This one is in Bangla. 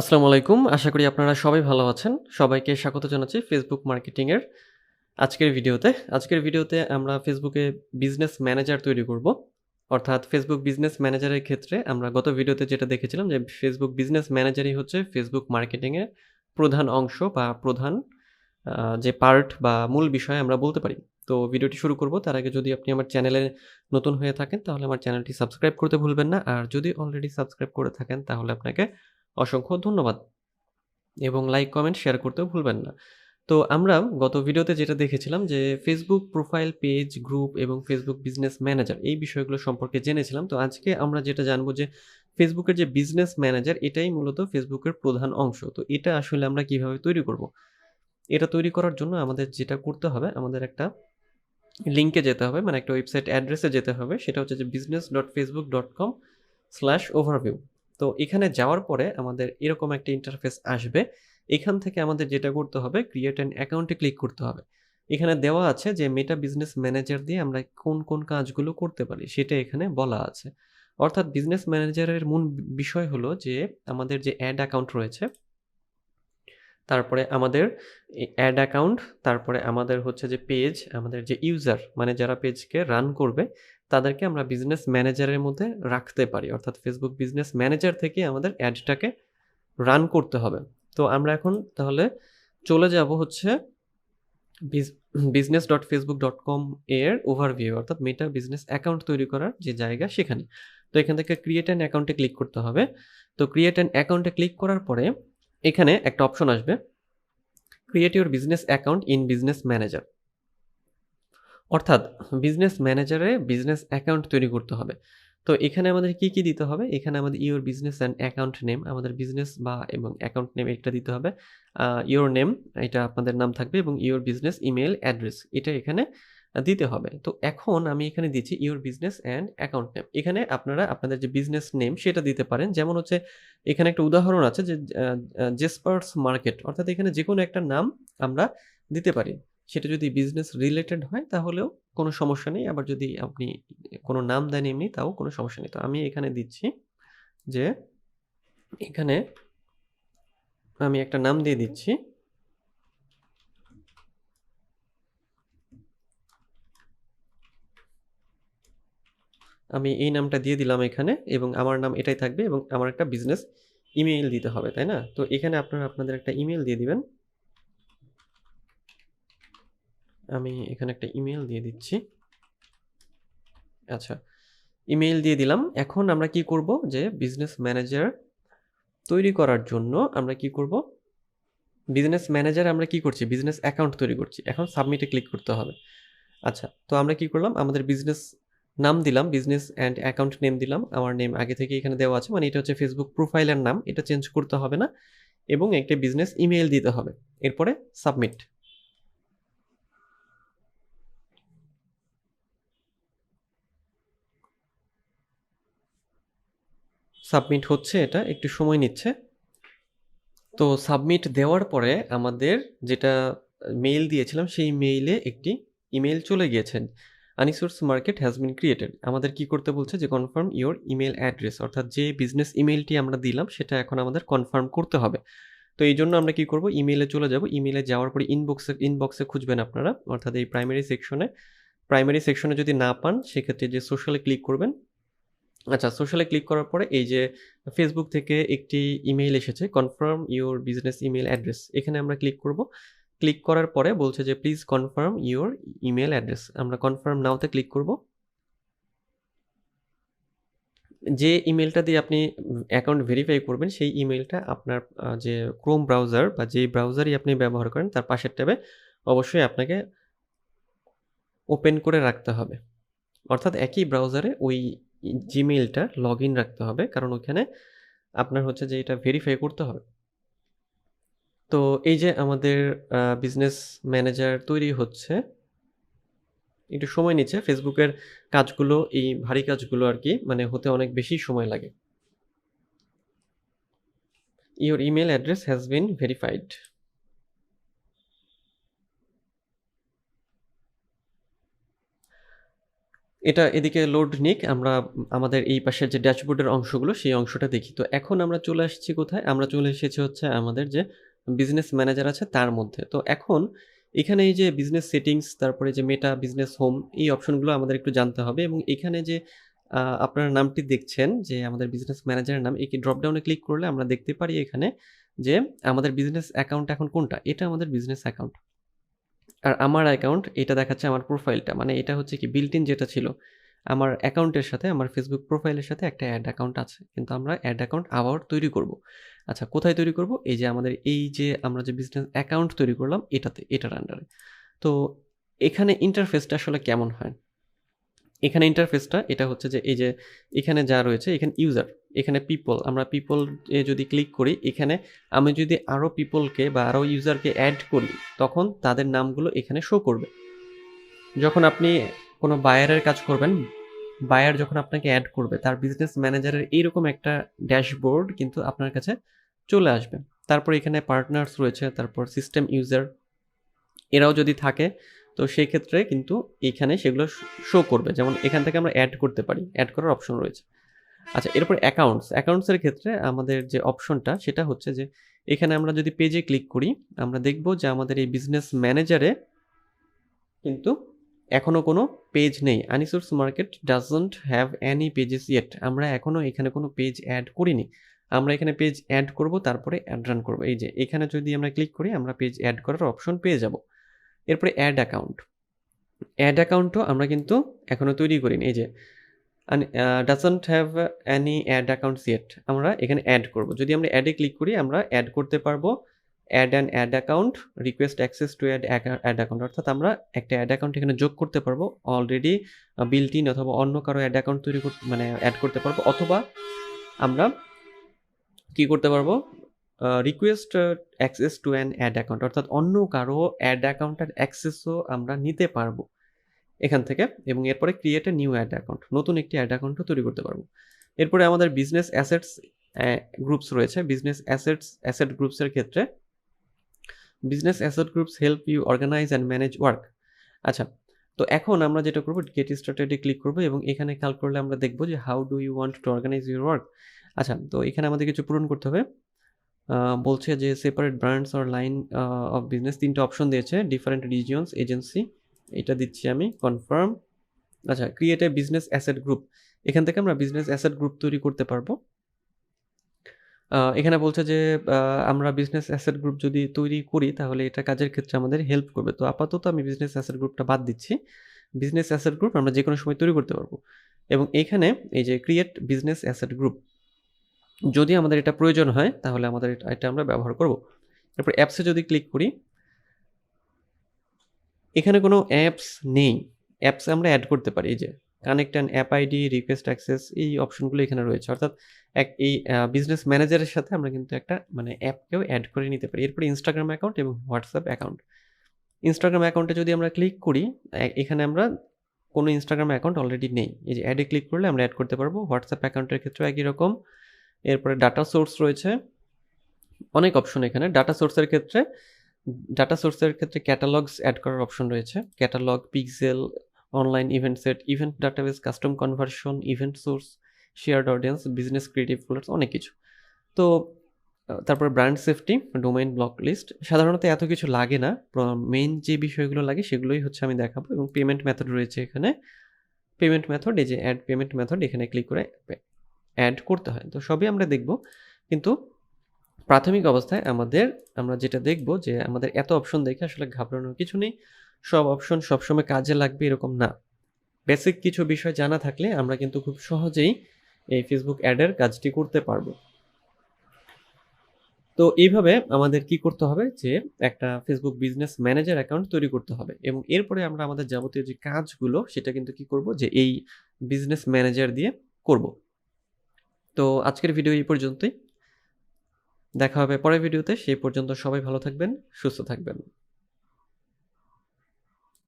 আসসালামু আলাইকুম। আশা করি আপনারা সবাই ভালো আছেন। সবাইকে স্বাগত জানাচ্ছি ফেসবুক মার্কেটিং এর আজকের ভিডিওতে। আজকের ভিডিওতে আমরা ফেসবুকে বিজনেস ম্যানেজার তৈরি করব। অর্থাৎ ফেসবুক বিজনেস ম্যানেজারের ক্ষেত্রে আমরা গত ভিডিওতে যেটা দেখেছিলাম যে ফেসবুক বিজনেস ম্যানেজারই হচ্ছে ফেসবুক মার্কেটিং এর প্রধান অংশ বা প্রধান যে পার্ট বা মূল বিষয় আমরা বলতে পারি। তো ভিডিওটি শুরু করব তার আগে যদি আপনি আমার চ্যানেলে নতুন হয়ে থাকেন তাহলে আমার চ্যানেলটি সাবস্ক্রাইব করতে ভুলবেন না। আর যদি অলরেডি সাবস্ক্রাইব করে থাকেন তাহলে আপনাকে অসংখ্য ধন্যবাদ। এবং লাইক, কমেন্ট, শেয়ার করতেও ভুলবেন না। তো আমরা গত ভিডিওতে যেটা দেখেছিলাম যে ফেসবুক প্রোফাইল, পেজ, গ্রুপ এবং ফেসবুক বিজনেস ম্যানেজার এই বিষয়গুলো সম্পর্কে জেনেছিলাম। তো আজকে আমরা যেটা জানবো যে ফেসবুকের যে বিজনেস ম্যানেজার এটাই মূলত ফেসবুকের প্রধান অংশ। তো এটা আসলে আমরা কিভাবে তৈরি করব? এটা তৈরি করার জন্য আমাদের যেটা করতে হবে, আমাদের একটা লিঙ্কে যেতে হবে, মানে একটা ওয়েবসাইট অ্যাড্রেসে যেতে হবে। সেটা হচ্ছে যে business.facebook.com/overview। তো এখানে যাওয়ার পরে আমাদের এরকম একটা ইন্টারফেস আসবে। এখান থেকে আমাদের যেটা করতে হবে ক্রিয়েট অ্যান অ্যাকাউন্টে ক্লিক করতে হবে। এখানে দেওয়া আছে যে মেটা বিজনেস ম্যানেজার দিয়ে আমরা কোন কাজগুলো করতে পারি সেটা এখানে বলা আছে। অর্থাৎ বিজনেস ম্যানেজারের মূল বিষয় হলো যে আমাদের যে অ্যাড অ্যাকাউন্ট রয়েছে, তারপরে আমাদের অ্যাড অ্যাকাউন্ট, তারপরে আমাদের হচ্ছে যে পেজ, আমাদের যে ইউজার মানে যারা পেজকে রান করবে তাদেরকে আমরা বিজনেস ম্যানেজারের মধ্যে রাখতে পারি। অর্থাৎ ফেসবুক বিজনেস ম্যানেজার থেকে আমাদের অ্যাডটাকে রান করতে হবে। তো আমরা এখন তাহলে চলে যাব হচ্ছে business.facebook.com এর ওভারভিউ, অর্থাৎ মেটা বিজনেস অ্যাকাউন্ট তৈরি করার যে জায়গা সেখানে। তো এখান থেকে ক্রিয়েট অ্যান অ্যাকাউন্টে ক্লিক করতে হবে। তো ক্রিয়েট অ্যান অ্যাকাউন্টে ক্লিক করার পরে এখানে একটা অপশন আসবে, create your business account in business manager. অর্থাৎ বিজনেস ম্যানেজারে বিজনেস অ্যাকাউন্ট তৈরি করতে হবে। তো এখানে আমাদের কি দিতে হবে? এখানে আমাদের your business and account name, আমাদের বিজনেস বা এবং অ্যাকাউন্ট নেম এটা দিতে হবে। ইউর নেম, এটা আপনাদের নাম থাকবে, এবং ইউর বিজনেস ইমেইল অ্যাড্রেস এটা এখানে দিতে হবে। তো এখন আমি এখানে দিচ্ছি your business and account name. এখানে আপনারা আপনাদের যে বিজনেস নেম সেটা দিতে পারেন। যেমন হচ্ছে এখানে একটা উদাহরণ আছে যে জেসপার্স মার্কেট, অর্থাৎ এখানে যেকোনো একটা নাম আমরা দিতে পারি। সেটা যদি বিজনেস রিলেটেড হয় তাহলেও কোনো সমস্যা নেই। আবার যদি আপনি কোনো নাম দেন এমনি তাও কোনো সমস্যা নেই। তো আমি এখানে দিচ্ছি যে এখানে আমি একটা নাম দিয়ে দিচ্ছি। আমি এই নামটা দিয়ে দিলাম এখানে, এবং আমার নাম এটাই থাকবে, এবং আমার একটা বিজনেস ইমেইল দিতে হবে, তাই না? তো এখানে আপনারা আপনাদের একটা ইমেইল দিয়ে দিবেন। আমি এখানে একটা ইমেইল দিয়ে দিচ্ছি। আচ্ছা, ইমেইল দিয়ে দিলাম। এখন আমরা কি করব যে বিজনেস ম্যানেজার তৈরি করার জন্য আমরা কি করব? বিজনেস ম্যানেজারে আমরা কি করছি? বিজনেস অ্যাকাউন্ট তৈরি করছি। এখন সাবমিটে ক্লিক করতে হবে। আচ্ছা, তো আমরা কি করলাম? আমাদের বিজনেস নাম দিলাম, বিজনেস অ্যান্ড অ্যাকাউন্ট নেম দিলাম। আমার নেম আগে থেকেই এখানে দেওয়া আছে। মানে এটা হচ্ছে ফেসবুক প্রোফাইলের নাম। এটা চেঞ্জ করতে হবে না, এবং একটা বিজনেস ইমেইল দিতে হবে। এরপরে সাবমিট। সাবমিট হচ্ছে, এটা একটু সময় নিচ্ছে। তো সাবমিট দেওয়ার পরে আমাদের যেটা মেইল দিয়েছিলাম সেই মেইলে একটি ইমেইল চলে গিয়েছে। আনিসুরস মার্কেট হ্যাজ বিন ক্রিয়েটেড। আমাদের কি করতে বলছে যে কনফার্ম ইওর ইমেইল অ্যাড্রেস, অর্থাৎ যে বিজনেস ইমেইলটি আমরা দিলাম সেটা এখন আমাদের কনফার্ম করতে হবে। তো এই জন্য আমরা কি করব? ইমেইলে চলে যাব। ইমেইলে যাওয়ার পরে ইনবক্সে খুঁজবেন আপনারা, অর্থাৎ এই প্রাইমারি সেকশনে যদি না পান সেক্ষেত্রে যে সোশ্যালে ক্লিক করবেন। আচ্ছা, সোশ্যালে ক্লিক করার পরে এই যে ফেসবুক থেকে একটি ইমেইল এসেছে, confirm your business email address. এখানে আমরা ক্লিক করব। ক্লিক করার পরে বলছে যে please confirm your email address. আমরা কনফার্ম নাওতে ক্লিক করব। যে ইমেইলটা দিয়ে আপনি অ্যাকাউন্ট ভেরিফাই করবেন সেই ইমেইলটা আপনার যে ক্রোম ব্রাউজার বা যেই ব্রাউজারই আপনি ব্যবহার করেন তার পাশের ট্যাবে অবশ্যই আপনাকে ওপেন করে রাখতে হবে। অর্থাৎ একই ব্রাউজারে ওই জিমেইলটা লগইন রাখতে হবে, কারণ ওইখানে আপনার হচ্ছে যে এটা ভেরিফাই করতে হবে। তো এই যে আমাদের বিজনেস ম্যানেজার তৈরি হচ্ছে, একটু সময় নিচ্ছে। ফেসবুকের কাজগুলো, এই ভারী কাজগুলো আর কি, মানে হতে অনেক বেশি সময় লাগে। Your email address has been verified. এটা এদিকে লোড নিক, আমরা আমাদের এই পাশের যে ড্যাশবোর্ডের অংশগুলো সেই অংশটা দেখি। তো এখন আমরা চলে আসছি কোথায়? আমরা চলে এসেছি হচ্ছে আমাদের যে বিজনেস ম্যানেজার আছে তার মধ্যে। তো এখন এখানে এই যে বিজনেস সেটিংস, তারপরে যে মেটা, বিজনেস হোম, এই অপশনগুলো আমাদের একটু জানতে হবে এবং এখানে যে আপনার নামটি দেখছেন যে আমাদের বিজনেস ম্যানেজারের নাম, এই ড্রপ ডাউনে ক্লিক করলে আমরা দেখতে পারি এখানে যে আমাদের বিজনেস অ্যাকাউন্ট এখন কোনটা? এটা আমাদের বিজনেস অ্যাকাউন্ট। আর আমার অ্যাকাউন্ট এটা দেখাচ্ছে আমার প্রোফাইলটা, মানে এটা হচ্ছে কি বিল্ট ইন যেটা ছিল আমার অ্যাকাউন্টের সাথে, আমার ফেসবুক প্রোফাইলের সাথে একটা অ্যাড অ্যাকাউন্ট আছে, কিন্তু আমরা অ্যাড অ্যাকাউন্ট আবার তৈরি করব। আচ্ছা, কোথায় তৈরি করব? এই যে আমাদের এই যে আমরা যে বিজনেস অ্যাকাউন্ট তৈরি করলাম এটাতে, এটার আন্ডারে। তো এখানে ইন্টারফেসটা আসলে কেমন হয়? এখানে ইন্টারফেসটা এটা হচ্ছে যে এই যে এখানে যা রয়েছে, এখানে ইউজার, এখানে পিপল, আমরা পিপল এ যদি ক্লিক করি, এখানে আমি যদি আরও পিপলকে বা আরও ইউজারকে অ্যাড করি তখন তাদের নামগুলো এখানে শো করবে। যখন আপনি কোনো বায়ারের কাজ করবেন, বায়ার যখন আপনাকে অ্যাড করবে তার বিজনেস ম্যানেজারের এইরকম একটা ড্যাশবোর্ড কিন্তু আপনার কাছে চলে আসবে। তারপর এখানে পার্টনার্স রয়েছে, তারপর সিস্টেম ইউজার, এরাও যদি থাকে তো সেই ক্ষেত্রে কিন্তু এখানে সেগুলো শো করবে। যেমন এখান থেকে আমরা অ্যাড করতে পারি, অ্যাড করার অপশন রয়েছে। আচ্ছা, এরপর অ্যাকাউন্টসের ক্ষেত্রে আমাদের যে অপশনটা সেটা হচ্ছে যে এখানে আমরা যদি পেজে ক্লিক করি, আমরা দেখব যে আমাদের এই বিজনেস ম্যানেজারে কিন্তু এখনো কোনো পেজ নেই। Anisur's market doesn't have any pages yet. আমরা এখনো এখানে কোনো পেজ অ্যাড করিনি। আমরা এখানে পেজ অ্যাড করব, তারপরে অ্যাড রান করব। এই যে এখানে যদি আমরা ক্লিক করি আমরা পেজ অ্যাড করার অপশন পেয়ে যাব। এরপরে অ্যাড অ্যাকাউন্টও আমরা কিন্তু এখনো তৈরি করিনি। এই যে doesn't have any ad accounts yet, আমরা এখানে অ্যাড করব। যদি আমরা অ্যাডে ক্লিক করি আমরা অ্যাড করতে পারবো ad account, request access to ad account, অর্থাৎ আমরা একটা অ্যাড অ্যাকাউন্ট এখানে যোগ করতে পারবো অলরেডি বিল্ট ইন, অথবা অন্য কারো অ্যাড অ্যাকাউন্ট তৈরি করতে, মানে অ্যাড করতে পারবো, অথবা আমরা কি করতে পারবো request access to an add account, অর্থাৎ অন্য কারো অ্যাড অ্যাকাউন্টের অ্যাক্সেসও আমরা নিতে পারবো এখান থেকে। এবং এরপরে create a new ad account, নতুন একটি অ্যাড অ্যাকাউন্টও তৈরি করতে পারবো। এরপরে আমাদের বিজনেস অ্যাসেটস গ্রুপস রয়েছে। বিজনেস অ্যাসেট গ্রুপসের ক্ষেত্রে business asset groups help you organize and manage work. আচ্ছা, তো এখন আমরা যেটা করবো গেট স্টার্টেডে ক্লিক করবো এবং এখানে খেয়াল করলে আমরা দেখবো যে how do you want to organize your work. আচ্ছা, তো এখানে আমাদের কিছু পূরণ করতে হবে। বলছে যে separate brands or line of business, তিনটা অপশন দিয়েছে, ডিফারেন্ট রিজিয়ন্স, এজেন্সি, এটা দিচ্ছি আমি, কনফার্ম। আচ্ছা, create a business asset group, এখান থেকে আমরা বিজনেস অ্যাসেট গ্রুপ তৈরি করতে পারবো। এখানে বলছে যে আমরা বিজনেস অ্যাসেট গ্রুপ যদি তৈরি করি তাহলে এটা কাজের ক্ষেত্রে আমাদের হেল্প করবে। তো আপাতত আমি বিজনেস অ্যাসেট গ্রুপটা বাদ দিচ্ছি। বিজনেস অ্যাসেট গ্রুপ আমরা যে কোনো সময় তৈরি করতে পারবো। এবং এখানে এই যে ক্রিয়েট বিজনেস অ্যাসেট গ্রুপ, যদি আমাদের এটা প্রয়োজন হয় তাহলে আমাদের এটা আমরা ব্যবহার করব। এরপর অ্যাপসে যদি ক্লিক করি, এখানে কোনো অ্যাপস নেই, অ্যাপস আমরা অ্যাড করতে পারি। এই যে connect an app ID, request access, এই অপশনগুলো এখানে রয়েছে, অর্থাৎ এই বিজনেস ম্যানেজারের সাথে আমরা কিন্তু একটা মানে অ্যাপকেও অ্যাড করে নিতে পারি। এরপরে ইনস্টাগ্রাম অ্যাকাউন্ট এবং হোয়াটসঅ্যাপ অ্যাকাউন্ট। ইনস্টাগ্রাম অ্যাকাউন্টে যদি আমরা ক্লিক করি, এখানে আমরা কোনো ইনস্টাগ্রাম অ্যাকাউন্ট অলরেডি নেই, এই যে অ্যাডে ক্লিক করলে আমরা অ্যাড করতে পারবো। হোয়াটসঅ্যাপ অ্যাকাউন্টের ক্ষেত্রেও একই রকম। এরপরে ডাটা সোর্স রয়েছে, অনেক অপশন এখানে। ডাটা সোর্সের ক্ষেত্রে ক্যাটালগস অ্যাড করার অপশন রয়েছে, catalog, pixel, online event set, event database, custom conversion, event source, shared audience, business creative folders, অনেক কিছু। তো তারপর brand safety, domain block list, সাধারণত এত কিছু লাগে না, মেইন যে বিষয়গুলো লাগে সেগুলোই হচ্ছে আমি দেখাবো। এবং পেমেন্ট মেথড রয়েছে এখানে, পেমেন্ট মেথড, এই যে অ্যাড পেমেন্ট মেথড, এখানে ক্লিক করে অ্যাড করতে হয়। তো সবই আমরা দেখব, কিন্তু প্রাথমিক অবস্থায় আমরা যেটা দেখব যে আমাদের এত অপশন দেখে আসলে ঘাবড়ানোর কিছু নেই। সব অপশন সবসময় কাজে লাগবে এরকম না। বেসিক কিছু বিষয় জানা থাকলে আমরা কিন্তু খুব সহজেই এই ফেসবুক অ্যাডের কাজটি করতে পারবো। তো এইভাবে আমাদের কি করতে হবে যে একটা ফেসবুক বিজনেস ম্যানেজার অ্যাকাউন্ট তৈরি করতে হবে, এবং এরপরে আমরা আমাদের যাবতীয় যে কাজগুলো সেটা কিন্তু কি করব যে এই বিজনেস ম্যানেজার দিয়ে করব। তো আজকের ভিডিও এই পর্যন্তই, দেখা হবে পরের ভিডিওতে। সেই পর্যন্ত সবাই ভালো থাকবেন, সুস্থ থাকবেন।